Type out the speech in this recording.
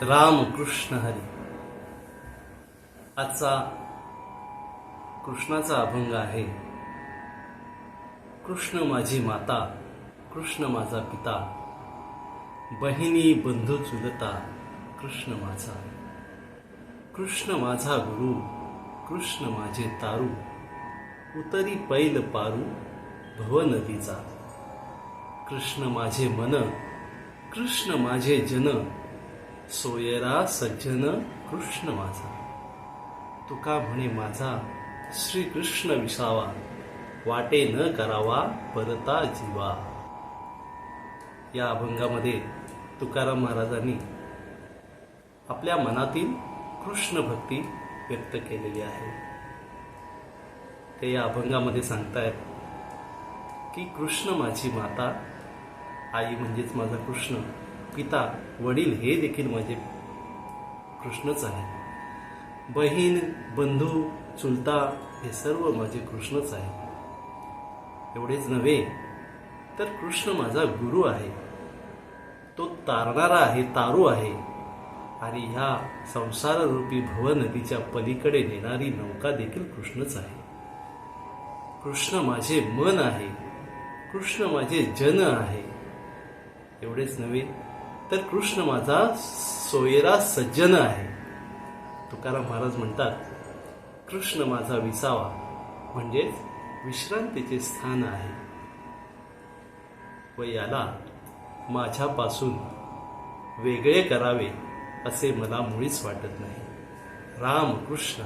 राम कृष्ण हरी. आजचा कृष्णाचा अभंग आहे. कृष्ण माझी माता, कृष्ण माझा पिता, बहिणी बंधू चुलता, कृष्ण माझा. कृष्ण माझा गुरु, कृष्ण माझे तारू, उतरी पैल पारू भव नदीचा. कृष्ण माझे मन, कृष्ण माझे जन, सोयरा सज्जन कृष्ण माझा. तुका म्हणे माझा श्रीकृष्ण विसावा, वाटे न करावा परता जीवा. या अभंगामध्ये तुकाराम महाराजांनी आपल्या मनातील कृष्ण भक्ती व्यक्त केलेली आहे. ते या अभंगामध्ये सांगतायत की कृष्ण माझी माता, आई म्हणजेच माझा कृष्ण, पिता वडील हे देखील माझे कृष्णच आहे, बहीण बंधू चुलता हे सर्व माझे कृष्णच आहे. एवढेच नव्हे तर कृष्ण माझा गुरु आहे, तो तारणारा आहे, तारू आहे, आणि ह्या संसाररूपी भव नदीच्या पलीकडे नेणारी नौका देखील कृष्णच आहे. कृष्ण माझे मन आहे, कृष्ण माझे जन आहे. एवढेच नव्हे तर कृष्ण माझा सोयरा सज्जन आहे. तुकाराम महाराज म्हणतात, कृष्ण माझा विसावा म्हणजेच विश्रांतीचे स्थान आहे, व याला माझ्यापासून वेगळे करावे असे मला मुळीच वाटत नाही. राम कृष्ण.